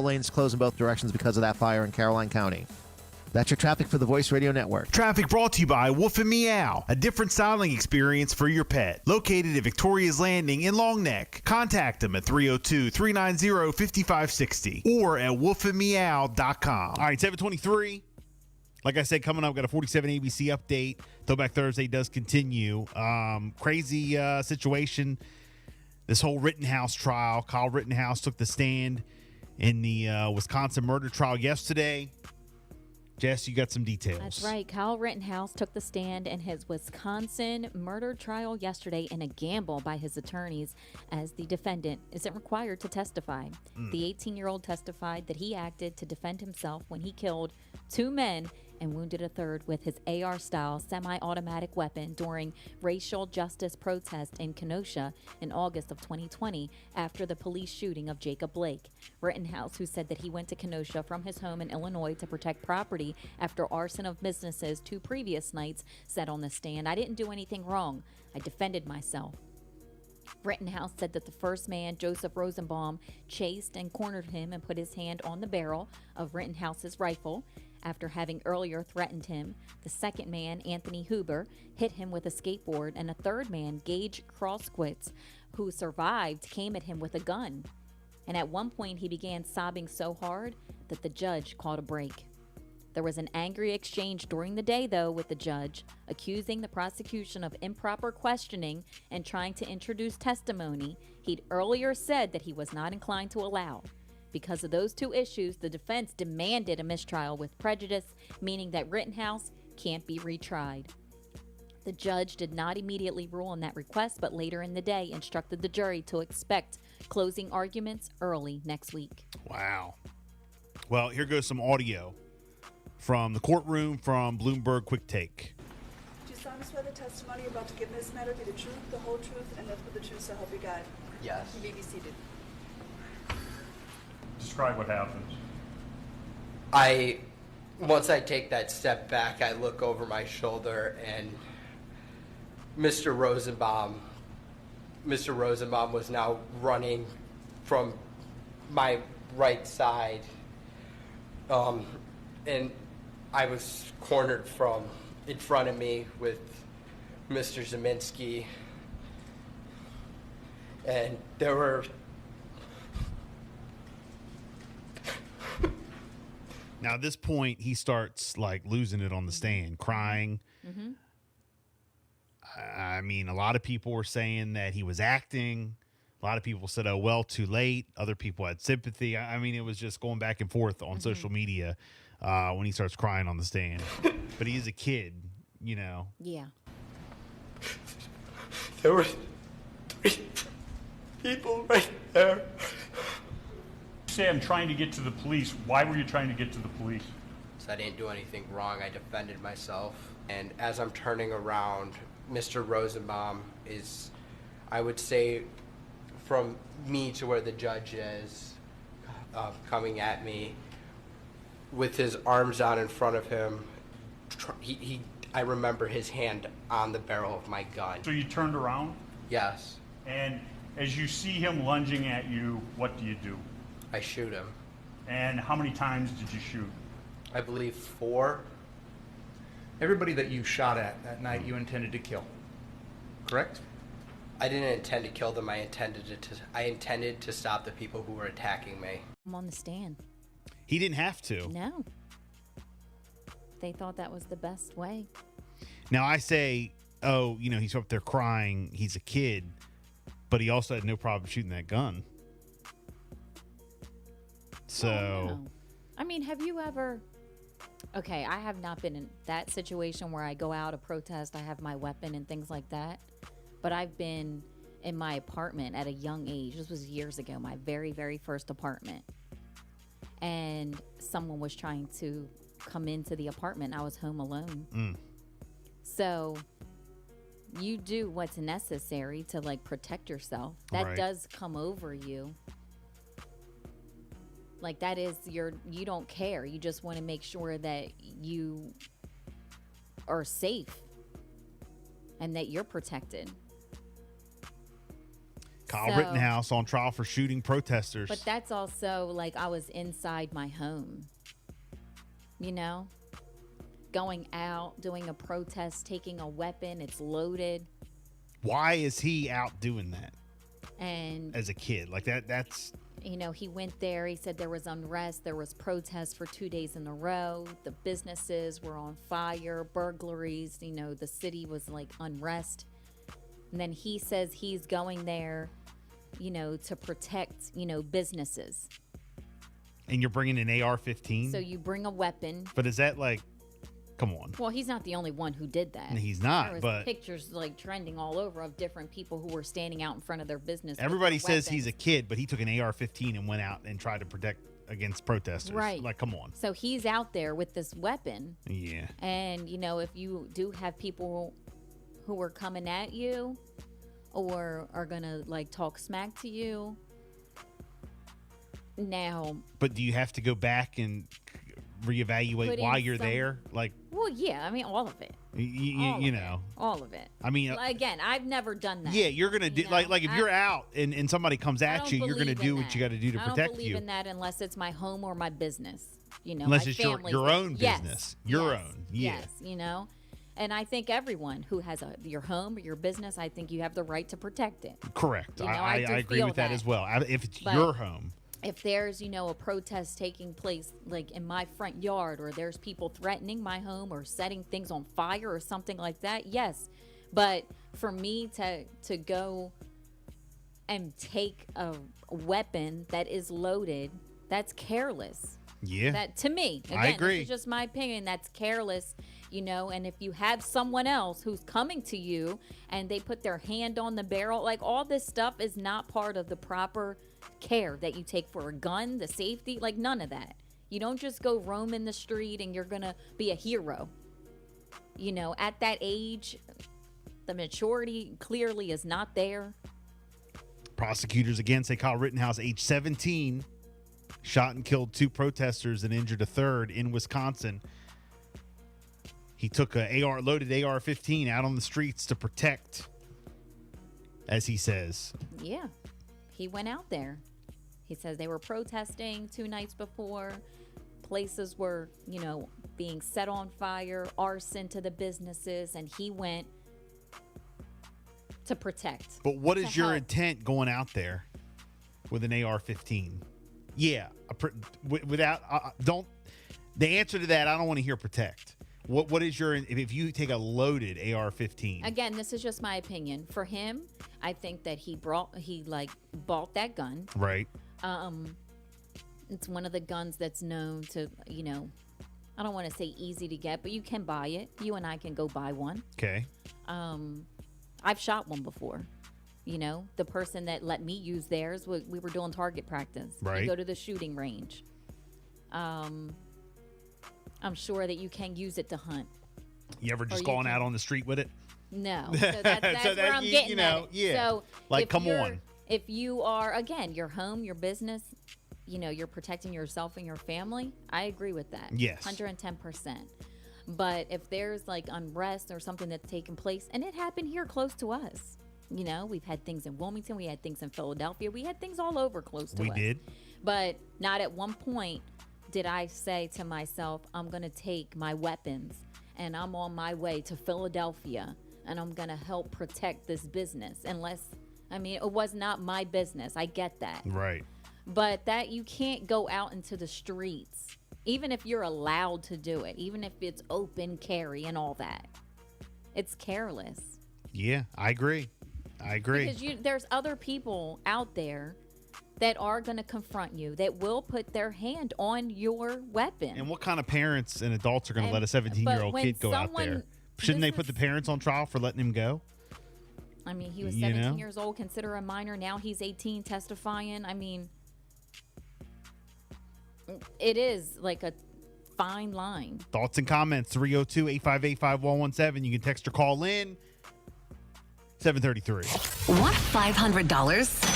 lanes closed in both directions because of that fire in Caroline County. That's your traffic for the Voice Radio Network. Traffic brought to you by Wolf and Meow, a different styling experience for your pet. Located at Victoria's Landing in Long Neck. Contact them at 302-390-5560 or at wolfandmeow.com. All right, 723. Like I said, coming up, got a 47 ABC update. Throwback Thursday does continue. Crazy situation. This whole Rittenhouse trial. Kyle Rittenhouse took the stand in the Wisconsin murder trial yesterday. Jess, you got some details. That's right. Kyle Rittenhouse took the stand in his Wisconsin murder trial yesterday in a gamble by his attorneys, as the defendant isn't required to testify. The 18-year-old testified that he acted to defend himself when he killed 2 men and wounded a third with his AR-style semi-automatic weapon during racial justice protest in Kenosha in August of 2020 after the police shooting of Jacob Blake. Rittenhouse, who said that he went to Kenosha from his home in Illinois to protect property after arson of businesses 2 previous nights, said on the stand, "I didn't do anything wrong. I defended myself." Rittenhouse said that the first man, Joseph Rosenbaum, chased and cornered him and put his hand on the barrel of Rittenhouse's rifle after having earlier threatened him. The second man, Anthony Huber, hit him with a skateboard, and a third man, Gage Crossquitz, who survived, came at him with a gun. And at one point, he began sobbing so hard that the judge called a break. There was an angry exchange during the day, though, with the judge, accusing the prosecution of improper questioning and trying to introduce testimony he'd earlier said that he was not inclined to allow. Because of those 2 issues, the defense demanded a mistrial with prejudice, meaning that Rittenhouse can't be retried. The judge did not immediately rule on that request, but later in the day instructed the jury to expect closing arguments early next week. Wow. Well, here goes some audio from the courtroom from Bloomberg Quick Take. Do you solemnly swear the testimony you're about to give in this matter be the truth, the whole truth, and nothing but the truth, so help you God? Yes. You may be seated. Describe what happens. Once I take that step back, I look over my shoulder, and Mr. Rosenbaum was now running from my right side, and I was cornered from in front of me with Mr. Zeminski, and there were. Now, at this point, he starts like losing it on the stand, crying. Mm-hmm. I mean, a lot of people were saying that he was acting. A lot of people said, "Oh, well, too late." Other people had sympathy. I mean, it was just going back and forth on social media when he starts crying on the stand. But he's a kid, you know. Yeah. There were 3 people right there. Say I'm trying to get to the police. Why were you trying to get to the police? So I didn't do anything wrong. I defended myself. And as I'm turning around, Mr. Rosenbaum is, I would say, from me to where the judge is, coming at me with his arms out in front of him. I remember his hand on the barrel of my gun. So you turned around? Yes. And as you see him lunging at you, what do you do? I shoot him. And how many times did you shoot? I believe 4. Everybody that you shot at that night, you intended to kill, correct? I didn't intend to kill them. I intended to stop the people who were attacking me. I'm on the stand. He didn't have to. No. They thought that was the best way. Now, I say, oh, you know, he's up there crying. He's a kid. But he also had no problem shooting that gun. So. Oh, no. I mean, have you ever... Okay, I have not been in that situation where I go out, a protest, I have my weapon and things like that. But I've been in my apartment at a young age. This was years ago, my very, very first apartment. And someone was trying to come into the apartment. I was home alone. So you do what's necessary to like protect yourself. That Right. does come over you. Like that is you don't care. You just want to make sure that you are safe and that you're protected. Kyle So- Rittenhouse on trial for shooting protesters. But that's also like I was inside my home, you know, going out, doing a protest, taking a weapon, it's loaded. Why is he out doing that And, as a kid? Like that's you know, he went there. He said there was unrest. There was protests for 2 days in a row. The businesses were on fire, burglaries. You know, the city was like unrest. And then he says he's going there, you know, to protect, you know, businesses. and you're bringing an AR-15. So you bring a weapon. But is that like, come on? Well, he's not the only one who did that. He's not, There was but pictures like trending all over of different people who were standing out in front of their business. with everybody their says he's a weapons. kid, but he took an AR-15 and went out and tried to protect against protesters. Right. Like, come on. So he's out there with this weapon. Yeah. And, you know, if you do have people who are coming at you or are going to like talk smack to you, now, But do you have to go back and reevaluate Put why in you're some- there? Like, well, yeah, I mean, all of it. All you of know. it. All of it. I mean, Again, I've never done that. yeah, you're gonna do you like know? if you're out and somebody comes I at don't you, you're gonna believe do in what you that. got to do to I don't protect believe you. in that unless it's my home or my business. You know, Unless my it's your family's own there. business. Your Yes. own. Yeah. Yes, you know. And I think everyone who has your home or your business, I think you have the right to protect it. Correct. You know, I I do agree feel with that that. as well. If it's But- your home. If there's, you know, a protest taking place like in my front yard, or there's people threatening my home or setting things on fire or something like that, yes. But for me to go and take a weapon that is loaded, that's careless. Yeah. That, to me, again, I agree. this is just my opinion, that's careless, you know. And if you have someone else who's coming to you and they put their hand on the barrel, like all this stuff is not part of the proper care that you take for a gun, the safety, like none of that. You don't just go roam in the street and you're gonna be a hero. You know, at that age, the maturity clearly is not there. Prosecutors again say Kyle Rittenhouse, age 17, shot and killed 2 protesters and injured a third in Wisconsin. He took a loaded AR-15 out on the streets to protect, as he says. Yeah, he went out there. He says they were protesting 2 nights before. Places were, you know, being set on fire, arson to the businesses, and he went to protect. But what to is your help. intent going out there with an AR-15? Yeah, without don't. The answer to that, I don't want to hear protect. What is your, if you take a loaded AR-15? Again, this is just my opinion. For him, I think that he bought that gun. Right. It's one of the guns that's known to, you know, I don't want to say easy to get, but you can buy it. You and I can go buy one. Okay. I've shot one before. You know, the person that let me use theirs, we were doing target practice. Right. You go to the shooting range. I'm sure that you can use it to hunt. You ever just you going can- out on the street with it? No. So that's So where that I'm you- getting you know, at. yeah. So Like, if come you're- on. If you are, again, your home, your business, you know, you're protecting yourself and your family, I agree with that. Yes. 110%. But if there's like unrest or something that's taking place, and it happened here close to us, you know, we've had things in Wilmington, we had things in Philadelphia, we had things all over close to We us. did. But not at one point did I say to myself, I'm going to take my weapons and I'm on my way to Philadelphia and I'm going to help protect this business. Unless, I mean, it was not my business. I get that. Right. But that you can't go out into the streets, even if you're allowed to do it, even if it's open carry and all that. It's careless. Yeah, I agree. Because there's other people out there that are going to confront you, that will put their hand on your weapon. And what kind of parents and adults are going to let a but 17-year-old when kid go out someone- there? Shouldn't they this put the is- parents on trial for letting him go? I mean, he was You 17 know? years old, consider a minor. Now he's 18 testifying. I mean, it is like a fine line. Thoughts and comments, 302-858-5117. You can text or call in, 733. Want $500?